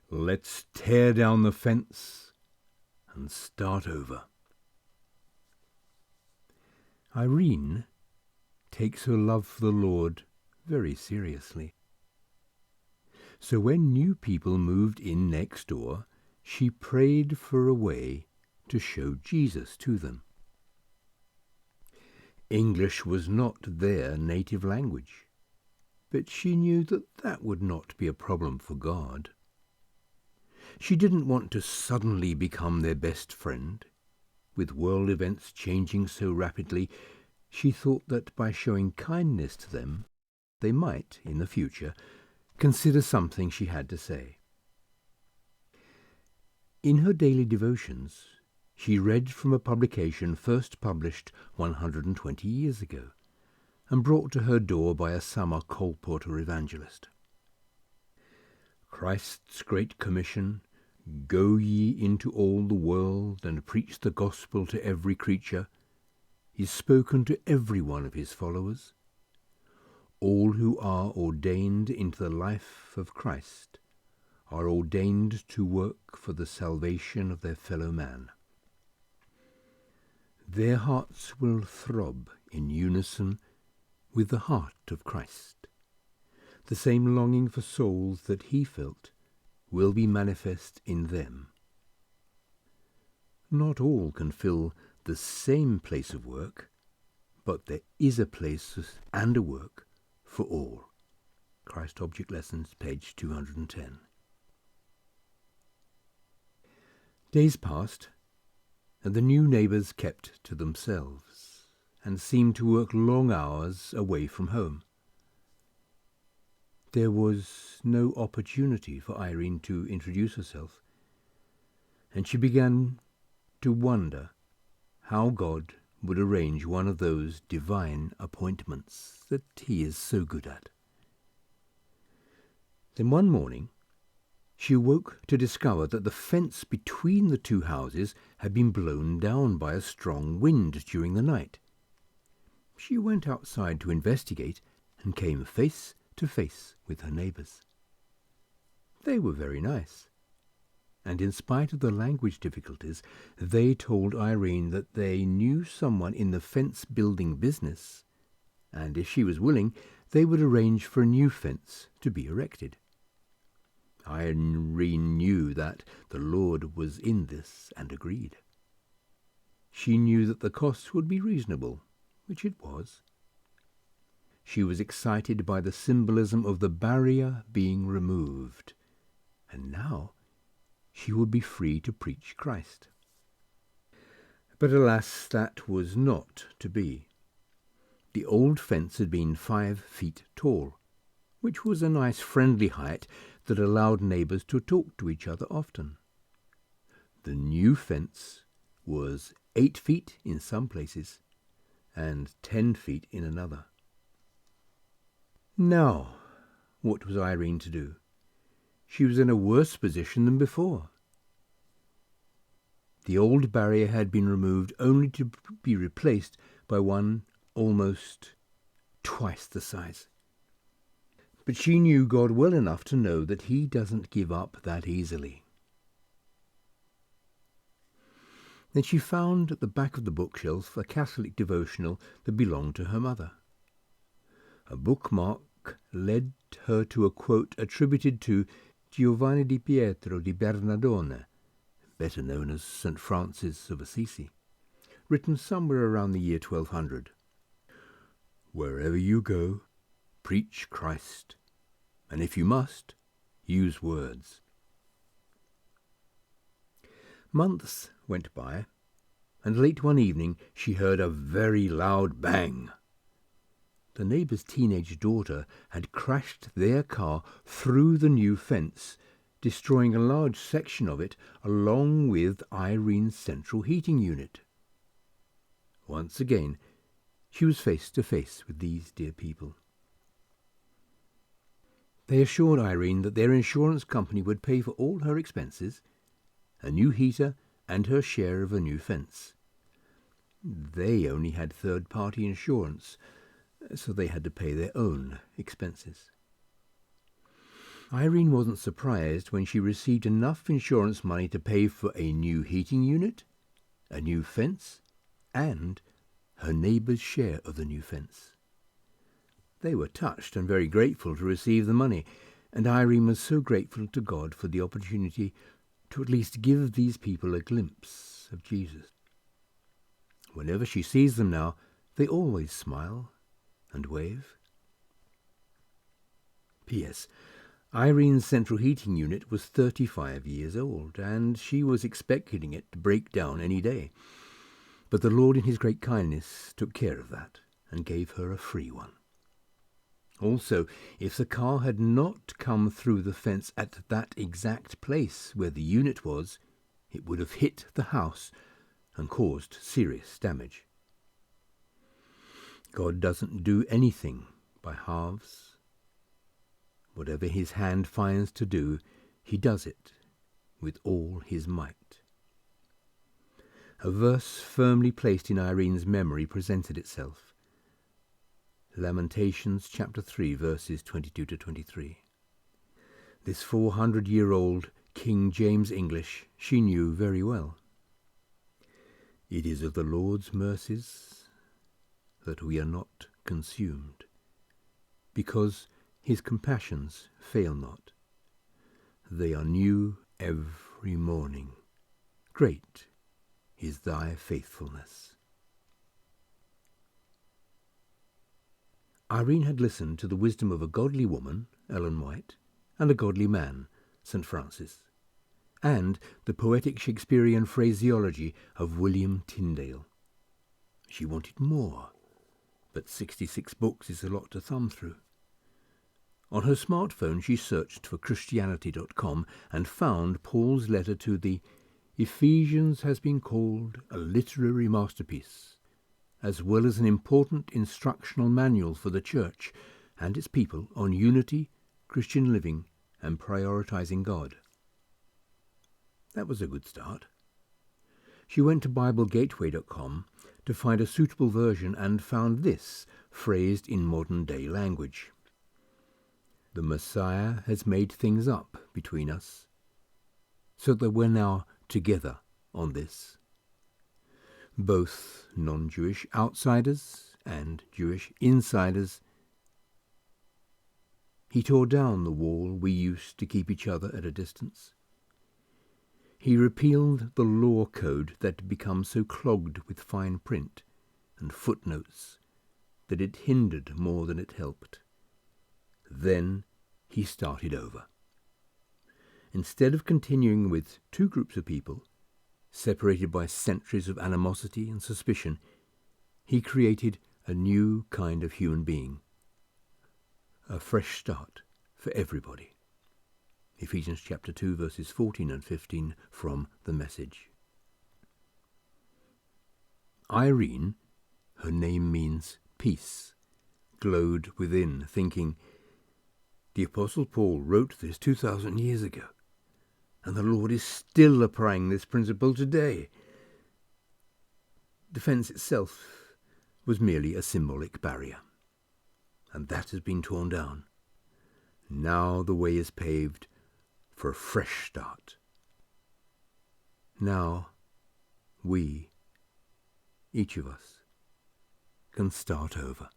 Let's tear down the fence and start over. Irene takes her love for the Lord very seriously. So when new people moved in next door, she prayed for a way to show Jesus to them. English was not their native language, but she knew that that would not be a problem for God. She didn't want to suddenly become their best friend. With world events changing so rapidly, she thought that by showing kindness to them, they might, in the future, consider something she had to say. In her daily devotions, she read from a publication first published 120 years ago, and brought to her door by a summer colporteur evangelist. Christ's great commission, "Go ye into all the world and preach the gospel to every creature," is spoken to every one of his followers. All who are ordained into the life of Christ are ordained to work for the salvation of their fellow man. Their hearts will throb in unison with the heart of Christ. The same longing for souls that he felt will be manifest in them. Not all can fill the same place of work, but there is a place and a work for all. Christ Object Lessons, page 210. Days passed, and the new neighbours kept to themselves, and seemed to work long hours away from home. There was no opportunity for Irene to introduce herself, and she began to wonder how God would arrange one of those divine appointments that he is so good at. Then one morning she awoke to discover that the fence between the two houses had been blown down by a strong wind during the night. She went outside to investigate and came face to face with her neighbours. They were very nice, and in spite of the language difficulties, they told Irene that they knew someone in the fence-building business, and if she was willing, they would arrange for a new fence to be erected. Irene knew that the Lord was in this and agreed. She knew that the cost would be reasonable, which it was. She was excited by the symbolism of the barrier being removed, and now she would be free to preach Christ. But alas, that was not to be. The old fence had been 5 feet tall, which was a nice friendly height that allowed neighbours to talk to each other often. The new fence was 8 feet in some places and 10 feet in another. Now, what was Irene to do? She was in a worse position than before. The old barrier had been removed only to be replaced by one almost twice the size. But she knew God well enough to know that he doesn't give up that easily. Then she found at the back of the bookshelf a Catholic devotional that belonged to her mother. A bookmark led her to a quote attributed to Giovanni di Pietro di Bernardone, better known as St. Francis of Assisi, written somewhere around the year 1200. "Wherever you go, preach Christ, and if you must, use words." Months went by, and late one evening she heard a very loud bang. The neighbour's teenage daughter had crashed their car through the new fence, destroying a large section of it along with Irene's central heating unit. Once again, she was face to face with these dear people. They assured Irene that their insurance company would pay for all her expenses, a new heater and her share of a new fence. They only had third-party insurance, so they had to pay their own expenses. Irene wasn't surprised when she received enough insurance money to pay for a new heating unit, a new fence, and her neighbours' share of the new fence. They were touched and very grateful to receive the money, and Irene was so grateful to God for the opportunity to at least give these people a glimpse of Jesus. Whenever she sees them now, they always smile and wave. P.S. Irene's central heating unit was 35 years old, and she was expecting it to break down any day. But the Lord in his great kindness took care of that and gave her a free one. Also, if the car had not come through the fence at that exact place where the unit was, it would have hit the house and caused serious damage. God doesn't do anything by halves. Whatever his hand finds to do, he does it with all his might. A verse firmly placed in Irene's memory presented itself. Lamentations chapter 3, verses 22 to 23. This 400-year-old King James English she knew very well. It is of the Lord's mercies that we are not consumed, because his compassions fail not. They are new every morning. Great is thy faithfulness. Irene had listened to the wisdom of a godly woman, Ellen White, and a godly man, St. Francis, and the poetic Shakespearean phraseology of William Tyndale. She wanted more, but 66 books is a lot to thumb through. On her smartphone she searched for Christianity.com and found Paul's letter to the Ephesians has been called a literary masterpiece, as well as an important instructional manual for the Church and its people on unity, Christian living, and prioritizing God. That was a good start. She went to BibleGateway.com to find a suitable version and found this phrased in modern-day language. The Messiah has made things up between us, so that we're now together on this. Both non-Jewish outsiders and Jewish insiders. He tore down the wall we used to keep each other at a distance. He repealed the law code that had become so clogged with fine print and footnotes that it hindered more than it helped. Then he started over. Instead of continuing with two groups of people, separated by centuries of animosity and suspicion, he created a new kind of human being. A fresh start for everybody. Ephesians chapter 2, verses 14 and 15 from the Message. Irene, her name means peace, glowed within, thinking, the Apostle Paul wrote this 2,000 years ago, and the Lord is still applying this principle today. Defence itself was merely a symbolic barrier, and that has been torn down. Now the way is paved for a fresh start. Now we, each of us, can start over.